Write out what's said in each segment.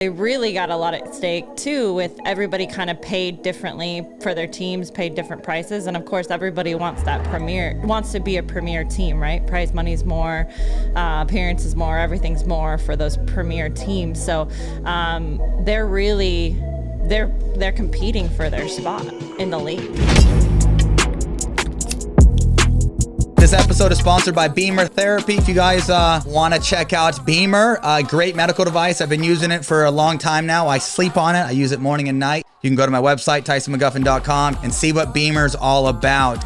They really got a lot at stake too, with everybody kind of paid differently for their teams, paid different prices, and of course everybody wants to be a premier team, right? Prize money's more, appearances more, everything's more for those premier teams. So they're competing for their spot in the league. This episode is sponsored by Bemer Therapy. If you guys want to check out Bemer, a great medical device. I've been using it for a long time now. I sleep on it. I use it morning and night. You can go to my website, TysonMcGuffin.com, and see what Bemer's all about.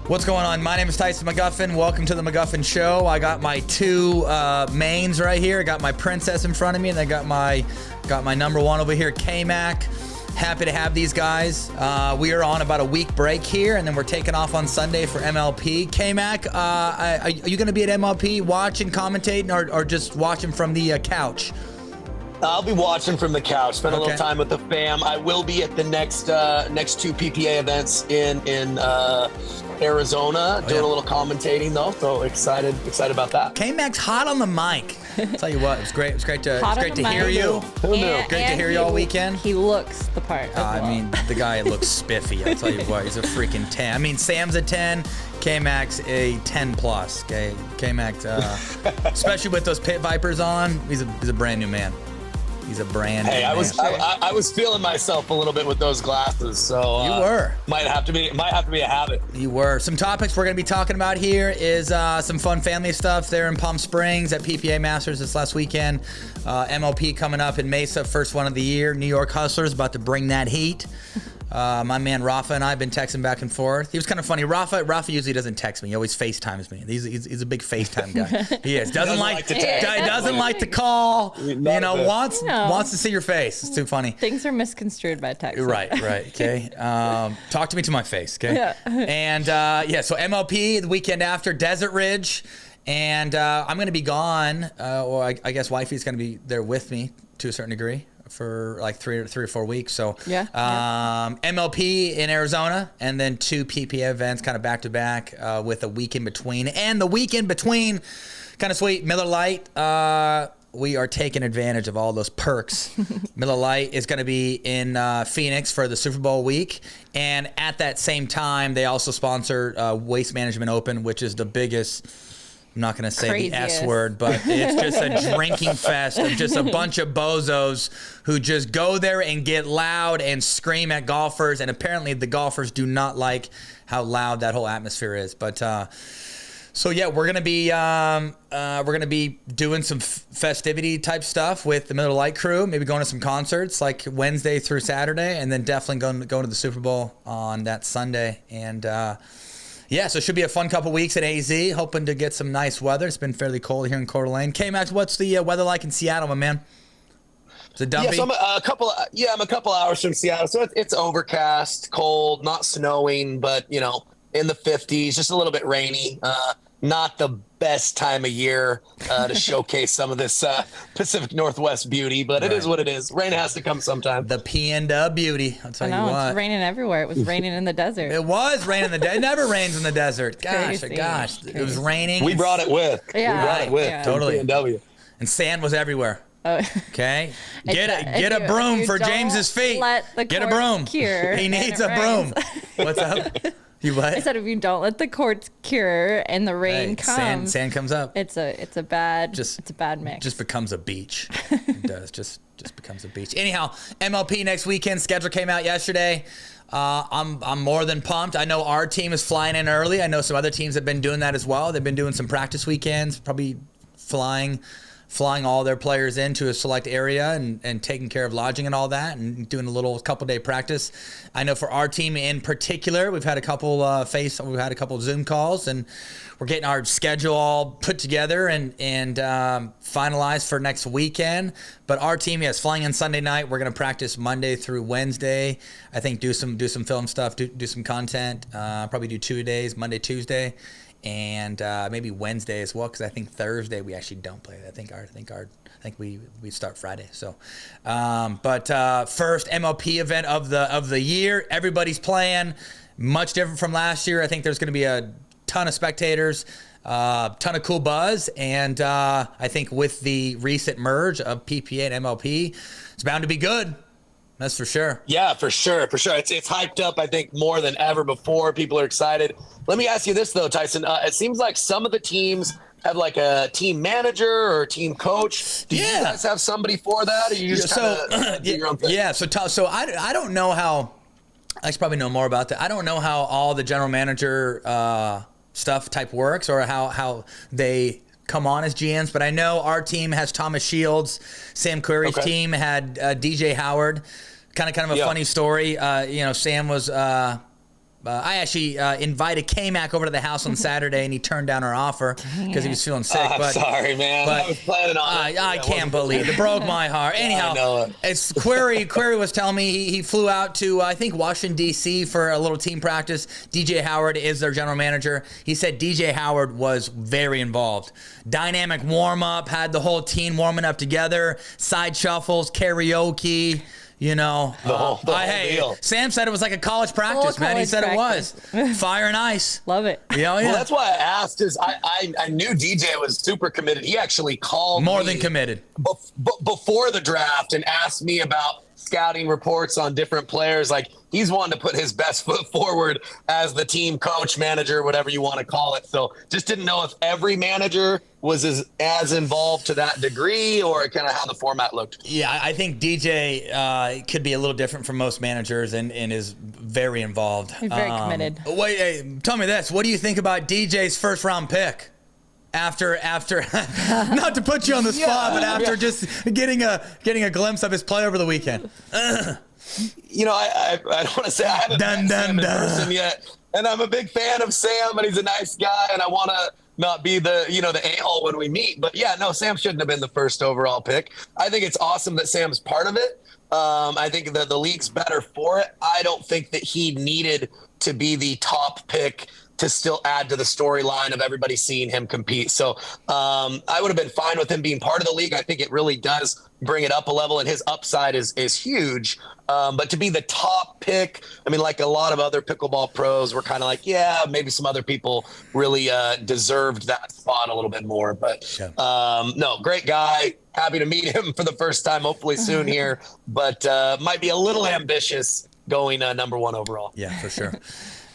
What's going on? My name is Tyson McGuffin. Welcome to the McGuffin Show. I got my two mains right here. I got my princess in front of me, and I got my number one over here, K-Mac. Happy to have these guys. We are on about a week break here, and then we're taking off on Sunday for MLP. K-Mac, are you going to be at MLP watching, commentating, or just watching from the couch? I'll be watching from the couch. Spend a little time with the fam. I will be at the next two PPA events in Arizona, doing a little commentating though. So excited about that. K-Mac's hot on the mic. I'll tell you what, it's great. It's great to hear you. Great to hear you all weekend. He looks the part. I mean, the guy looks spiffy. I'll tell you what, he's a freaking 10. I mean, Sam's a 10. K-Mac's a 10 plus. Okay, K-Mac's, especially with those pit vipers on, he's a brand new man. He's a brand. Hey, I was feeling myself a little bit with those glasses, so you were. Might have to be a habit. You were. Some topics we're going to be talking about here is some fun family stuff there in Palm Springs at PPA Masters this last weekend. MLP coming up in Mesa, first one of the year. New York Hustlers about to bring that heat. My man Rafa and I have been texting back and forth. He was kind of funny. Rafa usually doesn't text me. He always FaceTimes me. He's a big FaceTime guy. He is. Doesn't like to call. Wants to see your face. It's too funny. Things are misconstrued by text. Right. Okay. Talk to me to my face. Okay. Yeah. And so MLP the weekend after, Desert Ridge, and I'm going to be gone. Or I guess wifey's going to be there with me to a certain degree for like three or 4 weeks. So MLP in Arizona, and then two PPA events kind of back to back with a week in between. And the week in between, kind of sweet, Miller Lite. We are taking advantage of all those perks. Miller Lite is going to be in Phoenix for the Super Bowl week. And at that same time, they also sponsor Waste Management Open, which is the biggest, I'm not going to say the S word, but it's just a drinking fest of just a bunch of bozos who just go there and get loud and scream at golfers. And apparently the golfers do not like how loud that whole atmosphere is. But we're gonna be doing some festivity type stuff with the Miller Lite crew. Maybe going to some concerts like Wednesday through Saturday, and then definitely going to the Super Bowl on that Sunday. And so it should be a fun couple weeks at AZ. Hoping to get some nice weather. It's been fairly cold here in Coeur d'Alene. K-Max, what's the weather like in Seattle, my man? Is it dumpy? Yeah, so I'm a couple hours from Seattle, so it's overcast, cold, not snowing, but in the 50s, just a little bit rainy. Not the best time of year to showcase some of this Pacific Northwest beauty, but it is what it is. Rain has to come sometime. The P&W beauty. I'll tell you what. It's raining everywhere. It was raining in the desert. It was raining in the desert. It never rains in the desert. Gosh. It was raining. We brought it with. Yeah. We brought it with. Yeah. Totally. P&W. And sand was everywhere. Oh. Okay. Get a broom for James's feet. Get a broom. Cure, he needs a broom. What's up? You what? I said if you don't let the quartz cure and the rain comes, sand comes up. It's a bad mix. Just becomes a beach. It does. Just becomes a beach. Anyhow, MLP next weekend. Schedule came out yesterday. I'm more than pumped. I know our team is flying in early. I know some other teams have been doing that as well. They've been doing some practice weekends, probably flying all their players into a select area and taking care of lodging and all that, and doing a couple day practice. I know for our team in particular, we've had a couple Zoom calls, and we're getting our schedule all put together and finalized for next weekend. But our team, yes, flying in Sunday night. We're going to practice Monday through Wednesday. I think do some film stuff, do some content. Probably do 2 days, Monday, Tuesday. and maybe Wednesday as well, because I think Thursday we actually don't play. I think we start Friday. So, but first MLP event of the year. Everybody's playing. Much different from last year. I think there's going to be a ton of spectators, ton of cool buzz, and I think with the recent merge of PPA and MLP, it's bound to be good. That's for sure. Yeah, for sure. It's hyped up, I think, more than ever before. People are excited. Let me ask you this, though, Tyson. It seems like some of the teams have like a team manager or a team coach. Do you guys have somebody for that, or you just do your own thing? Yeah, so I don't know how – I should probably know more about that. I don't know how all the general manager stuff type works, or how they – come on as GMs, but I know our team has Thomas Shields. Sam Query's team had DJ Howard. Kind of a funny story. Sam was. I actually invited K-Mac over to the house on Saturday, and he turned down our offer because he was feeling sick. I'm sorry, man. I was planning on it. I can't believe it. Broke my heart. Anyhow, I know it's Query. Query was telling me he flew out to, I think, Washington, D.C. for a little team practice. DJ Howard is their general manager. He said DJ Howard was very involved. Dynamic warm-up, had the whole team warming up together, side shuffles, karaoke. The whole deal. Sam said it was like a college practice, man. He said it was fire and ice. Love it. Well, that's why I asked. Is I knew DJ was super committed. He actually called more than committed before the draft and asked me about scouting reports on different players. Like, he's wanting to put his best foot forward as the team coach, manager, whatever you want to call it. So just didn't know if every manager was as involved to that degree, or kind of how the format looked. Yeah, I think DJ could be a little different from most managers and is very involved. He's very committed. Wait, tell me this. What do you think about DJ's first round pick? After not to put you on the spot, but after just getting a glimpse of his play over the weekend. I don't want to say I haven't met Sam in person yet, and I'm a big fan of Sam, and he's a nice guy, and I want to not be the a-hole when we meet. But yeah, no, Sam shouldn't have been the first overall pick. I think it's awesome that Sam's part of it. I think that the league's better for it. I don't think that he needed to be the top pick to still add to the storyline of everybody seeing him compete. So I would have been fine with him being part of the league. I think it really does bring it up a level, and his upside is huge. But to be the top pick, I mean, like a lot of other pickleball pros were kind of like, yeah, maybe some other people really deserved that spot a little bit more. But no, great guy. Happy to meet him for the first time, hopefully soon here. But might be a little ambitious going number one overall. Yeah, for sure.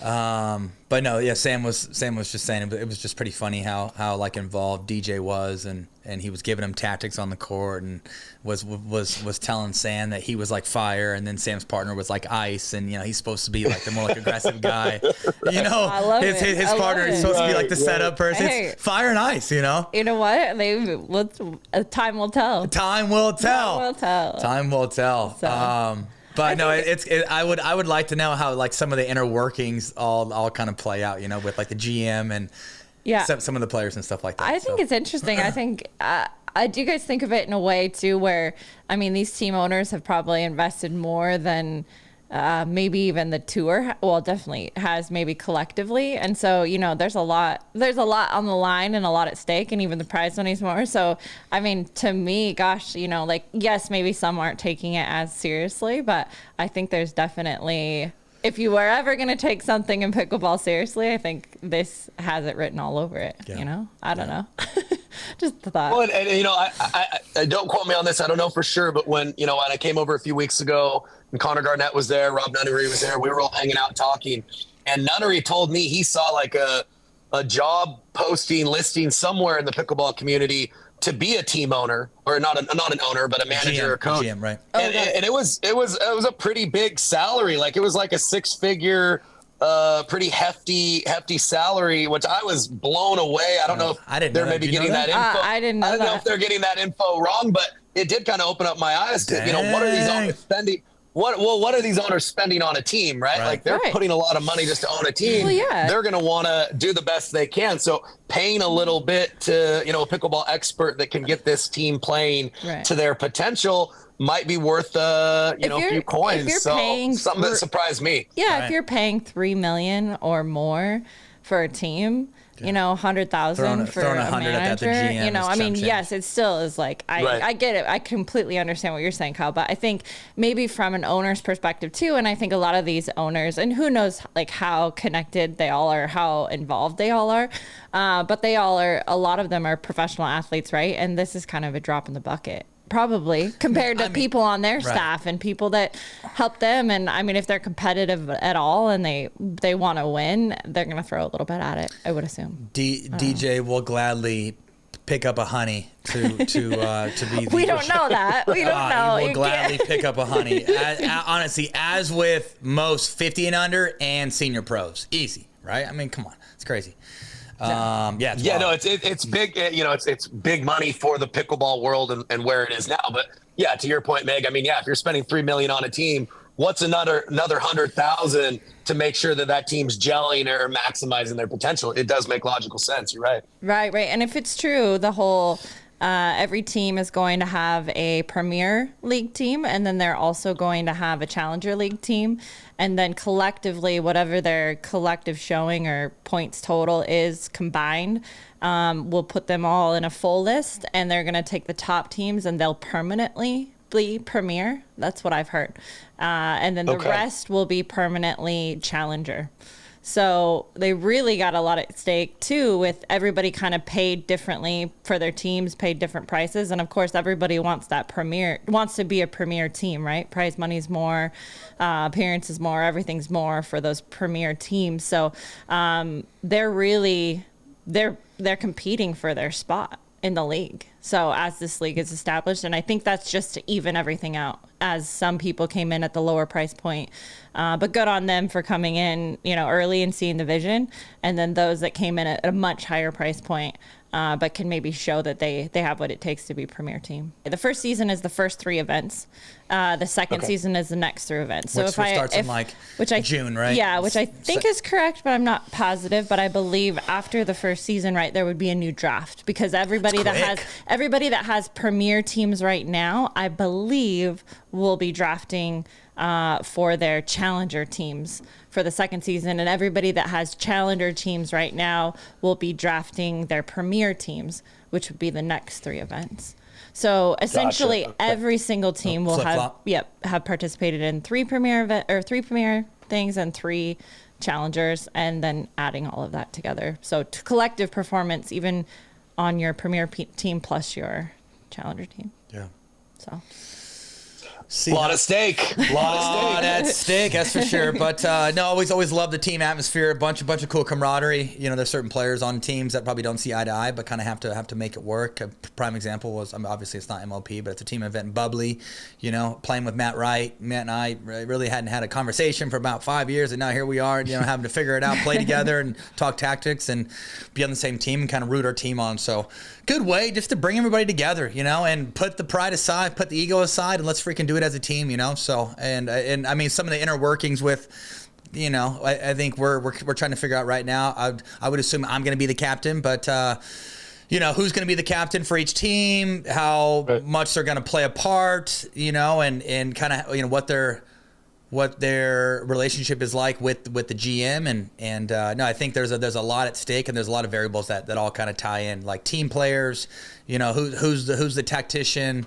But no, yeah, Sam was just saying it was just pretty funny how like involved DJ was, and he was giving him tactics on the court, and was telling Sam that he was like fire, and then Sam's partner was like ice, and he's supposed to be like the more like aggressive guy. I love his partner is supposed to be like the setup person. Hey. It's fire and ice, You know what? Time will tell. Time will tell. Time will tell. Time will tell. So. But no, I would like to know how like some of the inner workings all kind of play out, with like the GM and some of the players and stuff like that. I think it's interesting. I think do you guys think of it in a way too, where these team owners have probably invested more than maybe even the tour, well, definitely has maybe collectively. And so, there's a lot on the line and a lot at stake, and even the prize money's more. So, to me, gosh, yes, maybe some aren't taking it as seriously, but I think there's definitely, if you were ever going to take something in pickleball seriously, I think this has it written all over it, I don't know. Just the thought. Well, and I don't quote me on this. I don't know for sure, but when I came over a few weeks ago, and Connor Garnett was there, Rob Nunnery was there, we were all hanging out talking, and Nunnery told me he saw like a job posting listing somewhere in the pickleball community to be a team owner, or not an owner, but a manager or coach. GM, right? And it was a pretty big salary. Like, it was like a 6-figure, pretty hefty salary, which I was blown away. I don't know if they're maybe getting that info. I didn't know I don't that. know if they're getting that info wrong, but it did kind of open up my eyes to, what are these owners spending? What are these owners spending on a team, right? Like, they're putting a lot of money just to own a team. Well, yeah. They're going to want to do the best they can. So paying a little bit to, a pickleball expert that can get this team playing to their potential might be worth, a few coins. If you're so paying something that surprised me. Yeah, if you're paying $3 million or more for a team, you know, 100,000 for throwing a 100 at the manager. GM You know, is I mean, chump change. yes, it still is like, I get it. I completely understand what you're saying, Kyle, but I think maybe from an owner's perspective too, and I think a lot of these owners, and who knows like how connected they all are, how involved they all are, but they all are, a lot of them are professional athletes, right? And this is kind of a drop in the bucket. Probably compared to people on their staff and people that help them. And I mean, if they're competitive at all and they want to win, they're going to throw a little bit at it, I would assume. DJ will gladly pick up a honey to be the. We don't know that. We don't know. He will gladly pick up a honey. Honestly, as with most 50 and under and senior pros, easy, right? I mean, come on, it's crazy. It's big. You know, it's big money for the pickleball world and where it is now. But yeah, to your point, Meg. I mean, yeah, if you're spending $3 million on a team, what's another 100,000 to make sure that team's gelling or maximizing their potential? It does make logical sense. You're right. Right. And if it's true, the whole every team is going to have a Premier League team, and then they're also going to have a Challenger League team. And then collectively, whatever their collective showing or points total is combined, we'll put them all in a full list, and they're going to take the top teams and they'll permanently be Premier. That's what I've heard. And then the rest will be permanently Challenger. So they really got a lot at stake too, with everybody kind of paid differently for their teams, paid different prices. And of course, everybody wants to be a premier team, right? Prize money's more, appearances more, everything's more for those premier teams. So they're competing for their spot in the league. So as this league is established, and I think that's just to even everything out, as some people came in at the lower price point, but good on them for coming in, you know, early and seeing the vision, and then those that came in at a much higher price point, but can maybe show that they have what it takes to be premier team. The first season is the first 3 events. The second season is the next 3 events. So which starts in June, right? Yeah, which I think is correct, but I'm not positive. But I believe after the first season, right, there would be a new draft, because everybody that has premier teams right now, I believe, will be drafting for their challenger teams for the second season, and everybody that has challenger teams right now will be drafting their premier teams, which would be the next 3 events. So essentially, every single team will have participated in 3 premier things and 3 challengers, and then adding all of that together. So collective performance, even on your premier team plus your challenger team. Yeah. So. A lot at stake. A lot at stake, that's for sure. But no, always love the team atmosphere. A bunch of cool camaraderie. You know, there's certain players on teams that probably don't see eye to eye, but kind of have to make it work. A prime example was, obviously it's not MLP, but it's a team event in Bubbly. You know, playing with Matt Wright. Matt and I really hadn't had a conversation for about 5 years, and now here we are. You know, having to figure it out, play together, and talk tactics, and be on the same team and kind of root our team on. So good way just to bring everybody together, you know, and put the pride aside, put the ego aside, and let's freaking do it as a team, you know. So and I mean, some of the inner workings with, you know, I think we're trying to figure out right now. I would assume I'm going to be the captain, but you know, who's going to be the captain for each team, how much they're going to play a part, you know, and kind of, you know, what their relationship is like with the GM, and no, I think there's a lot at stake, and there's a lot of variables that all kind of tie in, like team players, you know, who's the tactician,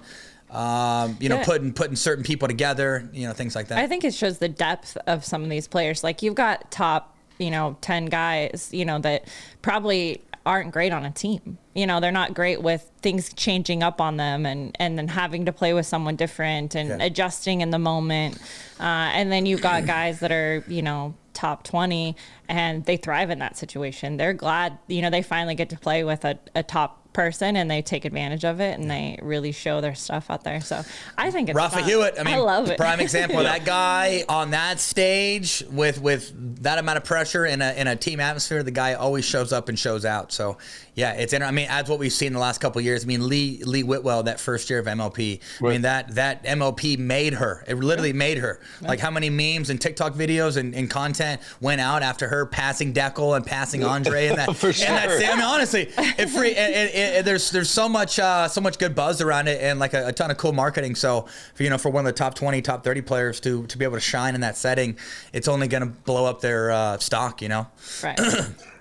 you know, putting certain people together, you know, things like that. I think it shows the depth of some of these players. Like, you've got top, you know, 10 guys, you know, that probably aren't great on a team. You know, they're not great with things changing up on them, and then having to play with someone different and adjusting in the moment. And then you've got guys that are, you know, top 20, and they thrive in that situation. They're glad, you know, they finally get to play with a top person, and they take advantage of it, and they really show their stuff out there. So I think it's Rafa fun. Hewitt. I mean, I love it. Prime example of that guy on that stage with that amount of pressure in a team atmosphere. The guy always shows up and shows out. So yeah, it's. I mean, as what we've seen in the last couple of years. I mean, Lee Whitwell, that first year of MLP. Right. I mean, that MLP made her. It literally made her. Right. Like, how many memes and TikTok videos and content went out after her passing Deckel and passing Andre and that. For sure. And that, I mean, honestly, there's so much good buzz around it, and like a ton of cool marketing. So for one of the top 20, top 30 players to be able to shine in that setting, it's only going to blow up their stock. Right.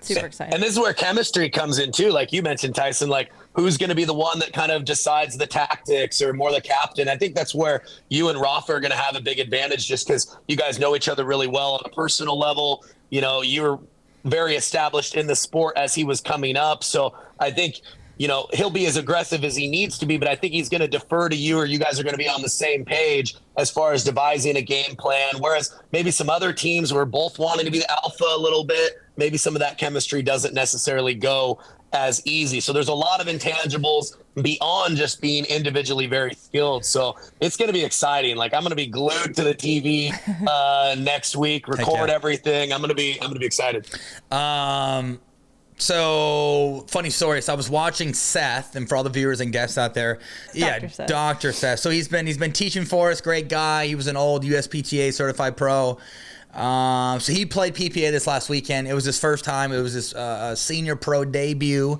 Super excited. And this is where chemistry comes in too. Like you mentioned, Tyson, like who's going to be the one that kind of decides the tactics or more the captain. I think that's where you and Rafa are going to have a big advantage just because you guys know each other really well on a personal level. You're very established in the sport as he was coming up. So I think, he'll be as aggressive as he needs to be, but I think he's going to defer to you, or you guys are going to be on the same page as far as devising a game plan. Whereas maybe some other teams were both wanting to be the alpha a little bit, maybe some of that chemistry doesn't necessarily go as easy. So there's a lot of intangibles beyond just being individually very skilled. So it's going to be exciting. Like I'm going to be glued to the TV next week, record everything. I'm going to be excited. So funny story. So I was watching Seth, and for all the viewers and guests out there, Dr. Seth. So he's been teaching for us. Great guy. He was an old USPTA certified pro. So he played PPA this last weekend. It was his first time. It was his senior pro debut.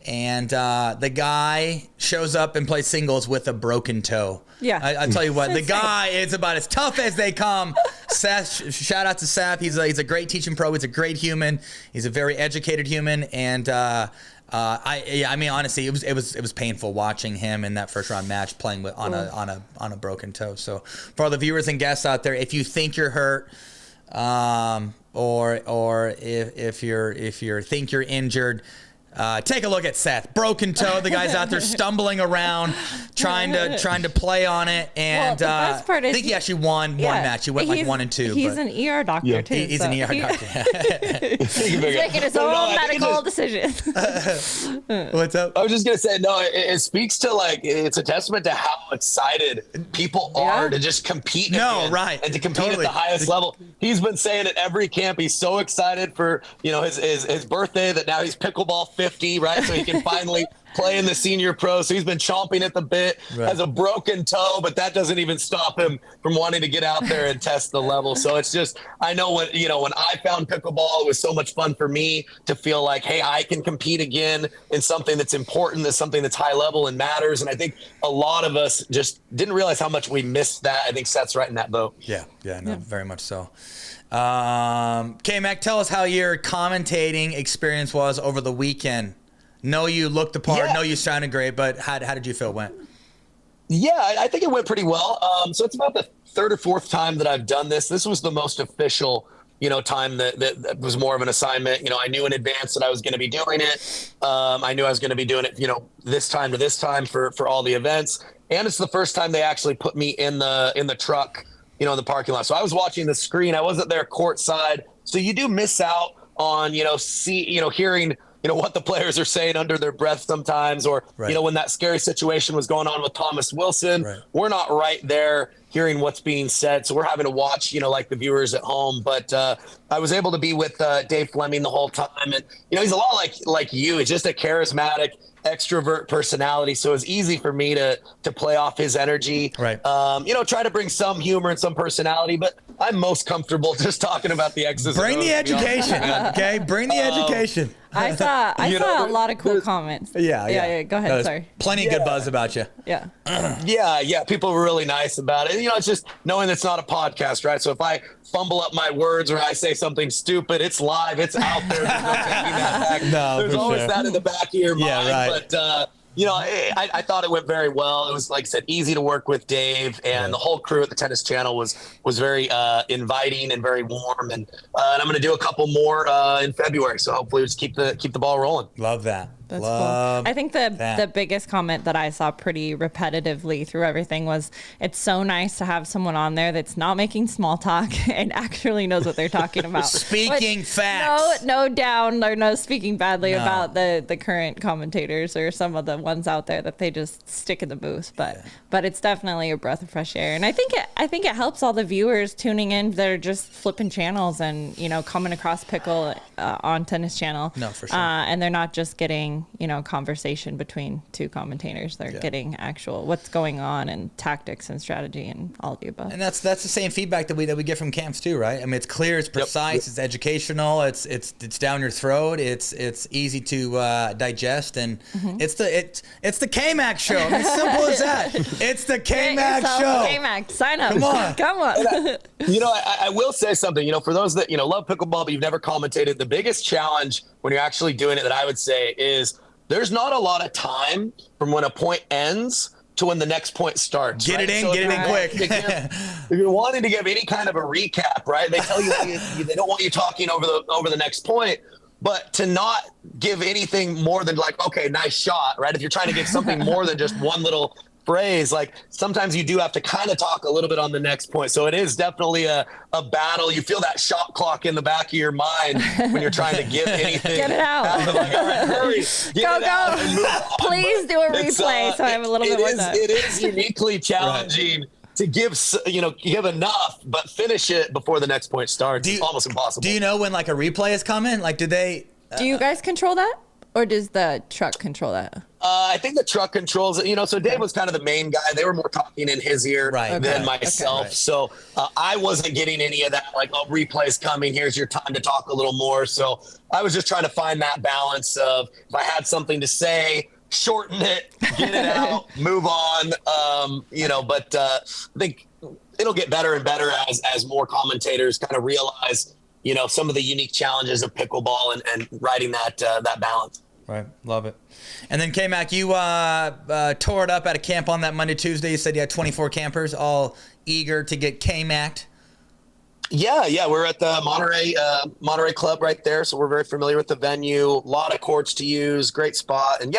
And the guy shows up and plays singles with a broken toe. Yeah. I tell you what, the guy is about as tough as they come. Seth, shout out to Seth. He's a great teaching pro. He's a great human. He's a very educated human. And I mean, honestly, it was painful watching him in that first round match playing on a broken toe. So for all the viewers and guests out there, if you think you're hurt, or if you think you're injured, take a look at Seth. Broken toe. The guy's out there stumbling around, trying to play on it. And the best part is I think he actually won one match. He went like 1-2. He's an ER doctor too. He's an ER doctor. He's making his own medical decisions. What's up? I was just gonna say, no, it speaks to it's a testament to how excited people are to just compete. And to compete at the highest level. He's been saying at every camp he's so excited for his birthday that now he's pickleball 50, right? So he can finally play in the senior pro. So he's been chomping at the bit, has a broken toe, but that doesn't even stop him from wanting to get out there and test the level. So it's just, I know when I found pickleball, it was so much fun for me to feel like, hey, I can compete again in something that's important, that's something that's high level and matters. And I think a lot of us just didn't realize how much we missed that. I think Seth's right in that boat. Yeah, very much so. K-Mac, tell us how your commentating experience was over the weekend. Know you looked the part, know you sounded great, but how did you feel it went? Yeah, I think it went pretty well. So it's about the third or fourth time that I've done this. This was the most official, time that was more of an assignment. I knew in advance that I was going to be doing it. I knew I was going to be doing it, this time to this time for all the events. And it's the first time they actually put me in the truck, in the parking lot. So I was watching the screen. I wasn't there courtside. So you do miss out on, hearing, what the players are saying under their breath sometimes, or, when that scary situation was going on with Thomas Wilson, we're not right there hearing what's being said. So we're having to watch, like the viewers at home. But I was able to be with Dave Fleming the whole time. And, he's a lot like you. He's just a charismatic extrovert personality. So it's easy for me to play off his energy, try to bring some humor and some personality, but I'm most comfortable just talking about the X's. Bring the education. Okay. Bring the education. I saw a lot of cool comments. Yeah. Go ahead. Sorry. Plenty of good buzz about you. Yeah. Yeah. People were really nice about it. It's just knowing it's not a podcast, right? So if I fumble up my words or I say something stupid, it's live, it's out there. There's no taking that back. There's always that in the back of your mind. Yeah, right. But I thought it went very well. It was, like I said, easy to work with Dave, and the whole crew at the Tennis Channel was very inviting and very warm. And I'm going to do a couple more in February. So hopefully, just keep the ball rolling. Love that. That's cool. I think the biggest comment that I saw pretty repetitively through everything was, it's so nice to have someone on there that's not making small talk and actually knows what they're talking about. Speaking facts. No down or no speaking badly about the current commentators or some of the ones out there that they just stick in the booth. But it's definitely a breath of fresh air. And I think it helps all the viewers tuning in that are just flipping channels and, coming across Pickle on Tennis Channel. No, for sure. And they're not just getting getting, conversation between two commentators. They're getting actual what's going on and tactics and strategy and all of the above. And that's the same feedback that we get from camps too, right? I mean, it's clear, it's precise, it's educational, it's down your throat, it's easy to digest, and it's the K-Mac show. I mean, simple as that. It's the K-Mac show. K-Mac, sign up. Come on. I will say something. For those that love pickleball but you've never commentated, the biggest challenge when you're actually doing it that I would say is there's not a lot of time from when a point ends to when the next point starts. Get it in quick. If you're wanting to give any kind of a recap, right? They tell you they don't want you talking over the next point, but to not give anything more than like, okay, nice shot, right? If you're trying to give something more than just one little phrase, like sometimes you do have to kind of talk a little bit on the next point. So it is definitely a battle. You feel that shot clock in the back of your mind when you're trying to give anything. Get it out. Like, all right, hurry. Go. Please do a replay so I have a little bit more time. It is uniquely challenging to give enough, but finish it before the next point starts. It's almost impossible. Do you know when like a replay is coming? Like, do you guys control that? Or does the truck control that? I think the truck controls it. So Dave was kind of the main guy. They were more talking in his ear than myself. Okay. So I wasn't getting any of that, like, replay's coming. Here's your time to talk a little more. So I was just trying to find that balance of if I had something to say, shorten it, get it out, move on. But I think it'll get better and better as more commentators kind of realize some of the unique challenges of pickleball and riding that balance. Right. Love it. And then K-Mac, you tore it up at a camp on that Monday, Tuesday. You said you had 24 campers all eager to get K-Mac'd. Yeah. We're at the Monterey Club right there. So we're very familiar with the venue. A lot of courts to use. Great spot. And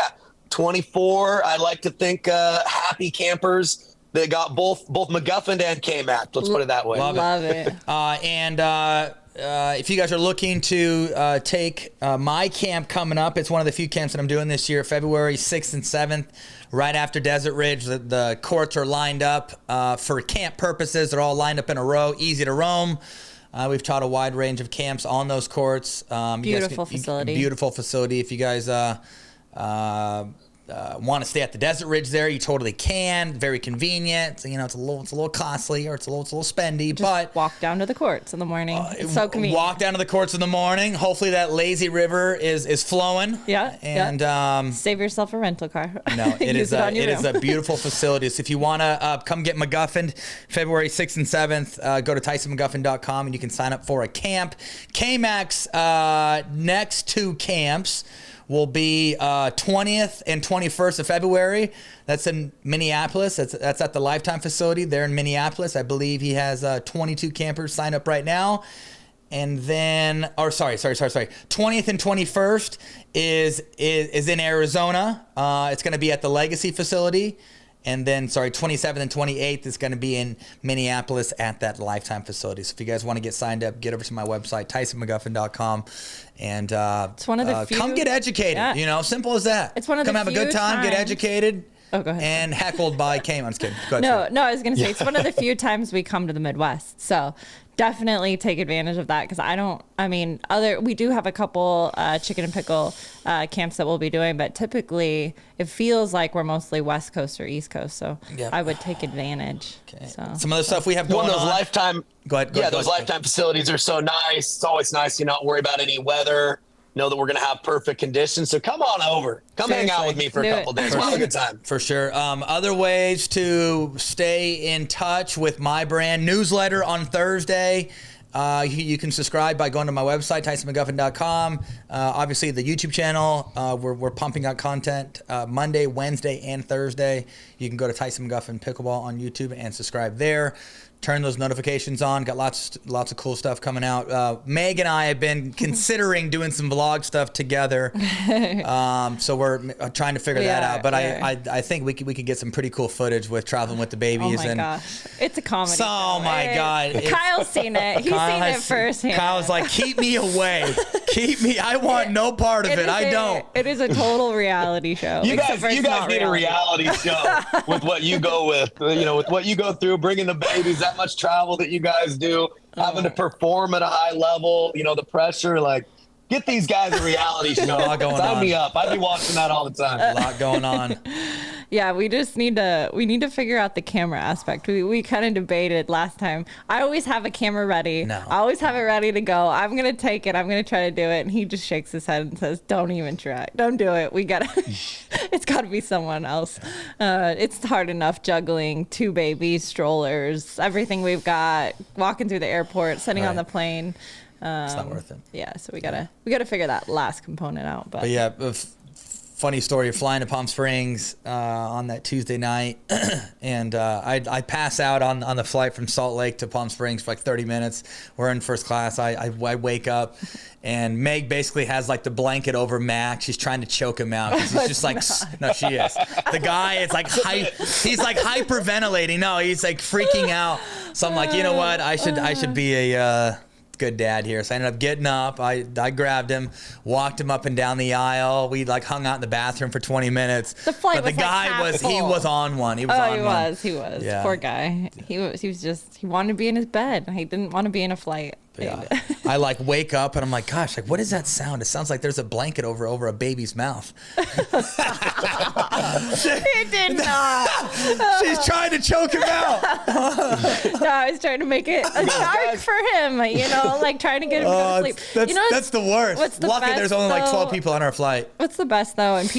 24, I like to think happy campers. They got both McGuffin and K-Mac. Let's put it that way. Love it. If you guys are looking to take my camp coming up, it's one of the few camps that I'm doing this year, February 6th and 7th, right after Desert Ridge. The courts are lined up for camp purposes. They're all lined up in a row, easy to roam. We've taught a wide range of camps on those courts. Beautiful facility. Beautiful facility. If you guys want to stay at the Desert Ridge there, you totally can. Very convenient. It's a little costly, or it's a little spendy, but walk down to the courts in the morning. It's so convenient. Walk down to the courts in the morning. Hopefully that lazy river is flowing. Yeah. And save yourself a rental car. No, it is a beautiful facility. So if you want to come get McGuffin February 6th and 7th, go to TysonMcGuffin.com and you can sign up for a camp. K-Mac's next two camps will be 20th and 21st of February. That's in Minneapolis. That's at the Lifetime facility there in Minneapolis. I believe he has 22 campers signed up right now. And then, 20th and 21st is in Arizona. It's going to be at the Legacy facility. And then, 27th and 28th is going to be in Minneapolis at that Lifetime facility. So if you guys want to get signed up, get over to my website, TysonMcGuffin.com, and it's one of the few, come get educated. Yeah. Simple as that. It's one of come the have a few good time, times. Get educated. Oh, go ahead. And heckled by Cam. I'm just kidding. Go ahead. No, I was going to say it's one of the few times we come to the Midwest. So definitely take advantage of that, because we do have a couple chicken and pickle camps that we'll be doing, but typically it feels like we're mostly West Coast or East Coast. So I would take advantage. Okay. So. Some other stuff we have going those on. Lifetime. Go ahead. Those Lifetime facilities are so nice. It's always nice to not worry about any weather. Know that we're going to have perfect conditions. So come on over. Come hang out with me for a couple days. We'll have a good time. For sure. Other ways to stay in touch with my brand newsletter on Thursday. You can subscribe by going to my website, TysonMcGuffin.com. Obviously, the YouTube channel, we're pumping out content Monday, Wednesday, and Thursday. You can go to Tyson McGuffin Pickleball on YouTube and subscribe there. Turn those notifications on. Got lots of cool stuff coming out. Meg and I have been considering doing some vlog stuff together. So we're trying to figure that out. But I think we could get some pretty cool footage with traveling with the babies. Oh my gosh, it's a comedy. Oh my God, Kyle's seen it. He's seen it firsthand. Kyle's like, keep me away. Keep me. I want no part of it. I don't. It is a total reality show. You guys need a reality show with what you go with. With what you go through, bringing the babies. That much travel that you guys do, having to perform at a high level, the pressure, Get these guys a reality show. A lot going Sign on. me up. I'd be watching that all the time. A lot going on. Yeah, we just need to figure out the camera aspect. We kind of debated last time. I always have a camera ready. No. I always have it ready to go. I'm gonna take it. I'm gonna try to do it. And he just shakes his head and says, "Don't even try. Don't do it. We gotta. It's got to be someone else. It's hard enough juggling 2 babies, strollers, everything we've got, walking through the airport, sitting on Right. the plane. It's not worth it. Yeah, so we gotta figure that last component out. But yeah, funny story. You're flying to Palm Springs on that Tuesday night, and I pass out on the flight from Salt Lake to Palm Springs for like 30 minutes. We're in first class. I wake up, and Meg basically has like the blanket over Mac. She's trying to choke him out. 'Cause he's just like, no, she is. The guy is like, he's like hyperventilating. No, he's like freaking out. So I'm like, you know what? I should be a good dad here. So I ended up getting up. I grabbed him, walked him up and down the aisle. We like hung out in the bathroom for 20 minutes. The flight but was the like guy half was full. he was on one. He was on he one. was. Yeah. Poor guy. He wanted to be in his bed. He didn't want to be in a flight. Yeah. I like wake up and I'm like, gosh, like what is that sound? It sounds like there's a blanket over a baby's mouth. It did not. She's trying to choke him out. No, I was trying to make it a shark for him, like trying to get him to go to sleep. That's the worst. What's the Lucky best, there's only like 12 though? people on our flight. What's the best though, and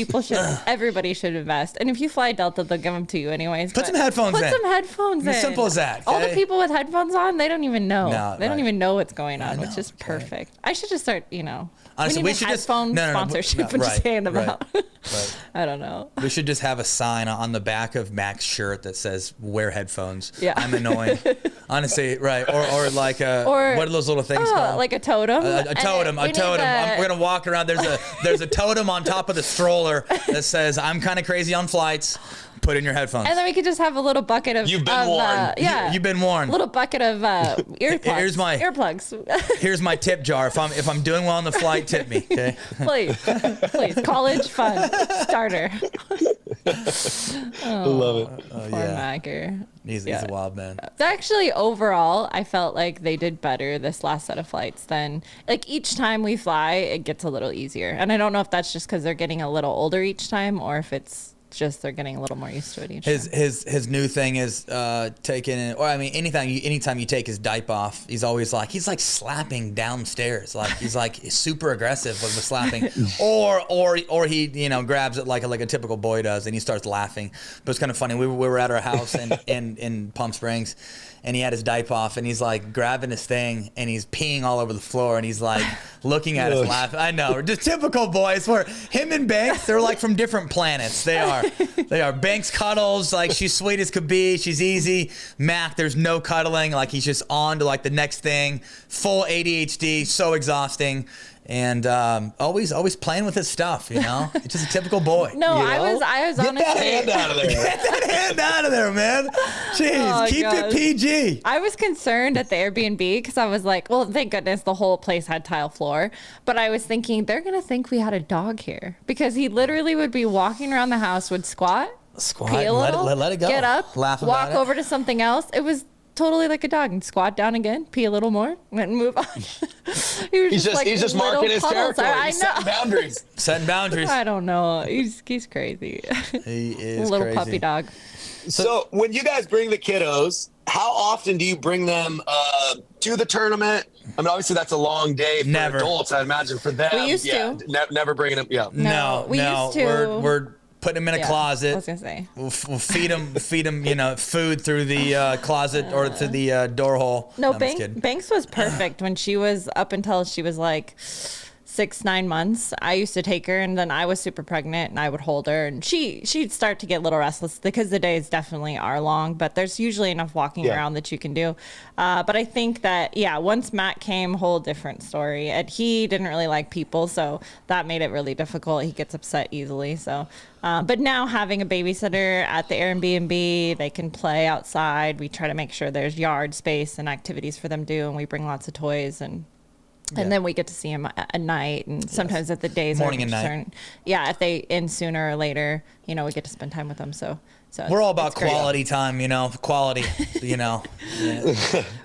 everybody should invest. And if you fly Delta, they'll give them to you anyways. Put some headphones in. Put some headphones in. Simple as that. All the Okay? people with headphones on, they don't even know. No, they don't right. even know what's going on, I which know, is okay. perfect. I should just start, Honestly, we should just sponsorship and just hand them out. Right. I don't know. We should just have a sign on the back of Mac's shirt that says "Wear headphones." Yeah. I'm annoying. Honestly, right? Or like what are those little things called? Like a totem. A totem. A totem. We're gonna walk around. There's a totem on top of the stroller that says "I'm kind of crazy on flights." Put in your headphones. And then we could just have a little bucket of. You've been warned. Yeah. You've been warned. A little bucket of earplugs. Earplugs. Here's my tip jar. If I'm doing well on the flight, tip me. Okay. Please. College fund starter. I love it. Poor Macker. He's a wild man. Actually, overall, I felt like they did better this last set of flights than like each time we fly, it gets a little easier. And I don't know if that's just because they're getting a little older each time, or if it's just they're getting a little more used to it each time. His new thing is taking it, or I mean anytime you take his diaper off, he's like slapping downstairs, like he's like super aggressive with the slapping, or he grabs it like a typical boy does and he starts laughing. But it's kind of funny. We were at our house in Palm Springs, and he had his diaper off and he's like grabbing his thing and he's peeing all over the floor and he's like looking at us laughing. I know, just typical boys. Where him and Banks, they're like from different planets. They are. Banks cuddles like she's sweet as could be. She's easy. Mac, there's no cuddling. Like he's just on to like the next thing. Full ADHD, so exhausting. And always playing with his stuff, It's just a typical boy. No, I was Get honestly. that hand out of there. Get that hand out of there, man. Jeez, keep gosh. it PG. I was concerned at the Airbnb because I was like, well, thank goodness the whole place had tile floor. But I was thinking they're going to think we had a dog here because he literally would be walking around the house, would squat, pee a little, let it go. get up, Laugh walk about it. over to something else. It was totally like a dog, and squat down again, pee a little more, and move on. He's just little marking his puddles. territory. I He's know. setting boundaries. Setting boundaries. I don't know. He's crazy. He is Little crazy. puppy dog. So when you guys bring the kiddos, how often do you bring them to the tournament? I mean, obviously that's a long day for Never. adults. I imagine for them. We used to. Never bringing them. Yeah. No, we used to. We're putting him in a Yeah, closet. I was gonna say. We'll feed him, food through the closet or through the door hole. No, I'm just kidding. Banks was perfect when she was up until she was like 6-9 months. I used to take her, and then I was super pregnant, and I would hold her, and she'd start to get a little restless because the days definitely are long, but there's usually enough walking around that you can do. But I think that once Matt came, whole different story. And he didn't really like people, so that made it really difficult. He gets upset easily. So, but now having a babysitter at the Airbnb, they can play outside. We try to make sure there's yard space and activities for them to do, and we bring lots of toys and then we get to see him at night, and sometimes at the days. Morning and night. Yeah, if they in sooner or later, we get to spend time with them. So We're all about it's great. quality time, quality, Yeah.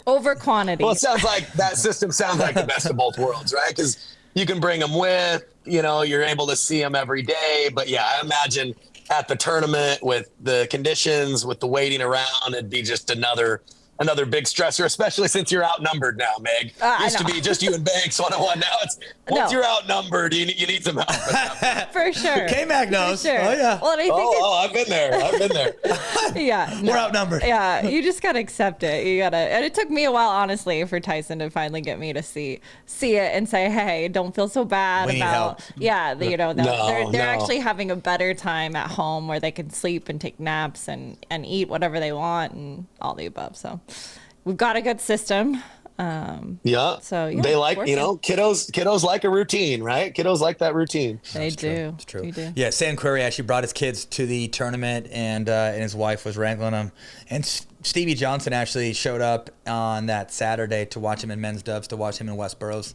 Over quantity. Well, it sounds like that system sounds like the best of both worlds, right? Because you can bring them with, you're able to see them every day. But yeah, I imagine at the tournament with the conditions, with the waiting around, it'd be just another big stressor, especially since you're outnumbered now, Meg. Used to be just you and Banks 1-on-1. Now it's once you're outnumbered, you need some help. For sure. K-Mac knows. For sure. Oh, yeah. Well, and I think I've been there. Yeah. We're outnumbered. Yeah, you just got to accept it. And it took me a while, honestly, for Tyson to finally get me to see it and say, hey, don't feel so bad we about, need help. They're actually having a better time at home where they can sleep and take naps and eat whatever they want and all the above. So we've got a good system. Yeah. So they like, kiddos like a routine, right? Kiddos like that routine. They do. It's true. They do. Yeah. Sam Query actually brought his kids to the tournament, and his wife was wrangling them. And Stevie Johnson actually showed up on that Saturday to watch him in men's dubs, to watch him in Westboroughs.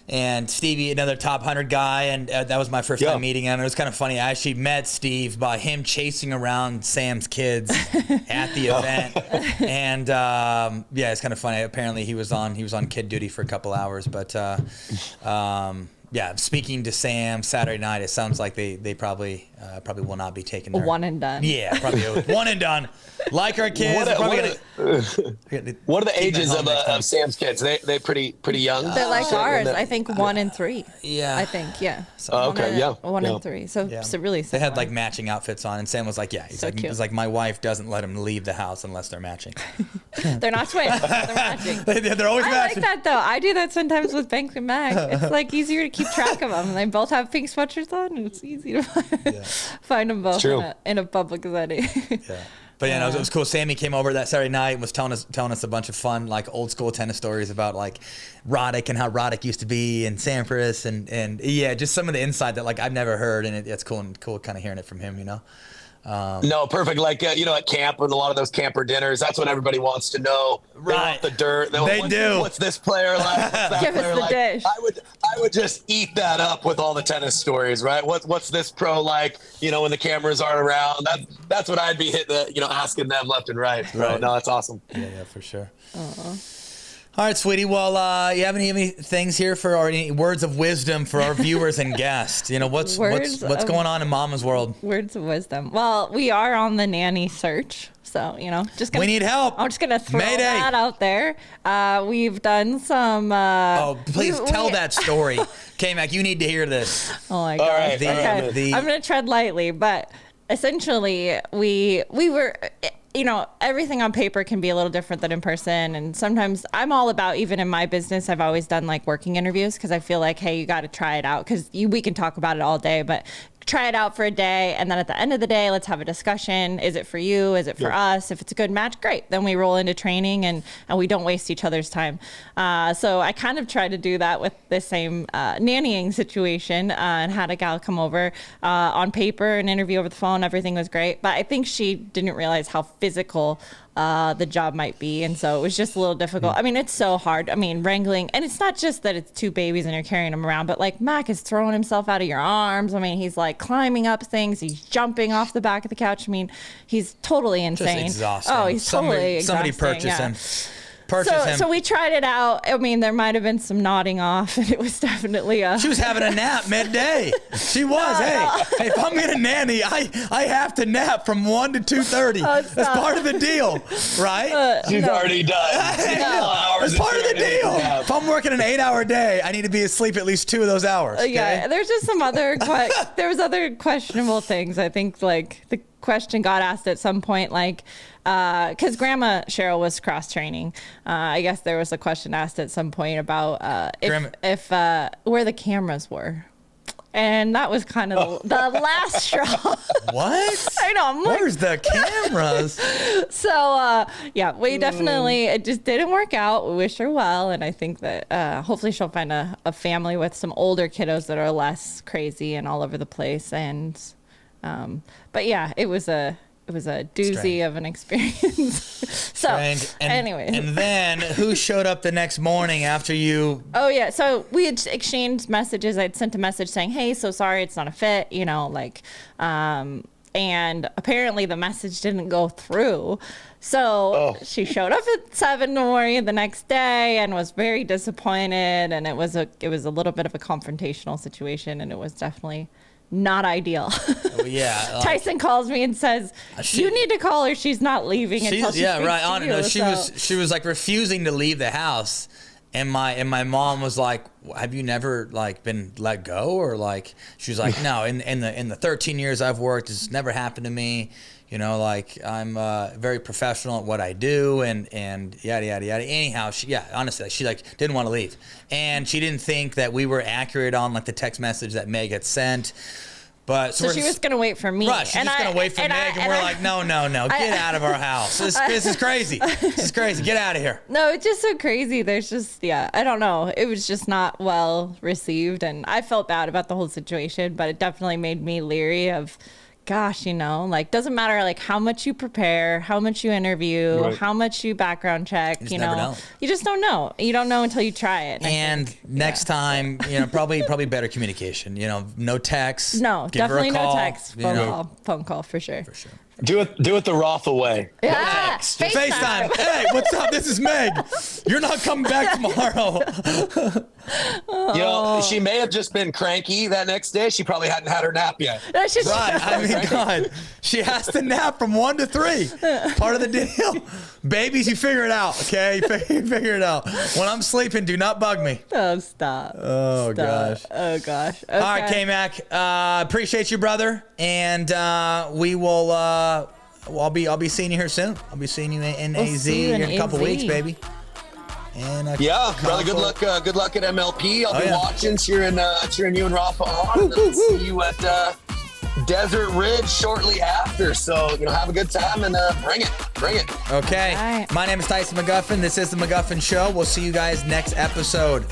And Stevie, another top 100 guy, and that was my first time meeting him. It was kind of funny. I actually met Steve by him chasing around Sam's kids at the event, and it's kind of funny. Apparently, he was on kid duty for a couple hours, but speaking to Sam Saturday night, it sounds like they probably will not be taking their one and done. Yeah, probably one and done. Like our kids. What are the ages of Sam's kids? They pretty young. They're like ours. I think 1 and 3. Yeah. I think, yeah. So, One and 3. So really they had like matching outfits on, and Sam was like, he's like, my wife doesn't let him leave the house unless they're matching. They're not twins. They're matching. They're always matching. I like that though. I do that sometimes with Banks and Mac. It's like easier to keep track of them. They both have pink sweatshirts on, and it's easy to find them both in a public setting. Yeah. But it was cool. Sammy came over that Saturday night and was telling us a bunch of fun, like old school tennis stories about like Roddick and how Roddick used to be and Sampras and just some of the insight that like I've never heard, and it's cool kind of hearing it from him, No, perfect. Like, at camp and a lot of those camper dinners, that's what everybody wants to know. They want the dirt. They do. What's this player like? What's that Give player us the like? dish. I would just eat that up with all the tennis stories, right? What's this pro like, when the cameras aren't around? That's what I'd be hitting, asking them left and right. So, Right. No, that's awesome. Yeah, for sure. All right, sweetie. Well, you have any things here or any words of wisdom for our viewers and guests? What's going on in Mama's world? Words of wisdom. Well, we are on the nanny search, so we need help. I'm just gonna throw Mayday. that out there. We've done some. Please tell that story, K-Mac. You need to hear this. Oh my God. All right. Okay. I'm gonna tread lightly, but essentially, we were. Everything on paper can be a little different than in person. And sometimes I'm all about, even in my business, I've always done like working interviews because I feel like, hey, you got to try it out because we can talk about it all day, but try it out for a day. And then at the end of the day, let's have a discussion. Is it for you? Is it for us? If it's a good match, great. Then we roll into training and we don't waste each other's time. So I kind of try to do that with the same nannying situation and had a gal come over on paper, an interview over the phone. Everything was great. But I think she didn't realize how physical the job might be. And so it was just a little difficult. I mean, it's so hard. I mean, wrangling. And it's not just that it's 2 babies and you're carrying them around, but like Mac is throwing himself out of your arms. I mean, he's like climbing up things. He's jumping off the back of the couch. I mean, he's totally insane. Just exhausting. Oh, he's totally exhausting. Somebody purchase him. So we tried it out. I mean, there might have been some nodding off, and it was definitely She was having a nap midday. She was. Hey, if I'm gonna nanny, I have to nap from 1 to 2:30. That's part of the deal, right? She's already done. That's part of the deal. If I'm working an 8-hour day, I need to be asleep at least 2 of those hours. Okay? Yeah, there's just some other there was other questionable things. I think like the question got asked at some point, like because Grandma Cheryl was cross training. I guess there was a question asked at some point about if where the cameras were. And that was kind of the last straw. What? I know. I'm like, where's the cameras? So, we definitely, it just didn't work out. We wish her well. And I think that hopefully she'll find a family with some older kiddos that are less crazy and all over the place. And, but yeah, it was a doozy of an experience. So anyway. And then who showed up the next morning after you? Oh yeah. So we had exchanged messages. I'd sent a message saying, hey, so sorry, it's not a fit, and apparently the message didn't go through. So she showed up at 7 in the morning the next day and was very disappointed. And it was a little bit of a confrontational situation, and it was definitely not ideal. Yeah. Tyson calls me and says, "You need to call her. She's not leaving until she speaks to you." No, she was like refusing to leave the house. And my mom was like, "Have you never like been let go?" Or like, she was like, "No, in the 13 years I've worked, it's never happened to me. You know, like I'm very professional at what I do, and yada yada yada." Anyhow, honestly, she like didn't want to leave, and she didn't think that we were accurate on like the text message that Meg had sent. But so she was gonna wait for me. Right, she's just gonna wait for Meg, and we're like, no, get out of our house. This is crazy. This is crazy. Get out of here. No, it's just so crazy. There's just, I don't know. It was just not well received, and I felt bad about the whole situation, but it definitely made me leery of, gosh, like, doesn't matter like how much you prepare, how much you interview, right, how much you background check, you know, you just don't know. You don't know until you try it. And next time, probably better communication, no text. No, definitely no text. Phone call for sure. For sure. Do it the Rothel way. Yeah. FaceTime. Hey, what's up? This is Meg. You're not coming back tomorrow. She may have just been cranky that next day. She probably hadn't had her nap yet. That's just right. I mean, God, she has to nap from 1 to 3. Part of the deal. Babies, you figure it out, okay? You figure it out. When I'm sleeping, do not bug me. Oh, stop. Oh, gosh. Oh, gosh. Okay. All right, K-Mac. Appreciate you, brother. And we will... I'll be seeing you here soon. I'll be seeing you in AZ in a couple weeks, baby. And brother. Good luck. Good luck at MLP. I'll be watching, cheering you and Rafa on. And then see you at Desert Ridge shortly after. So have a good time and bring it. Okay. Right. My name is Tyson McGuffin. This is the McGuffin Show. We'll see you guys next episode.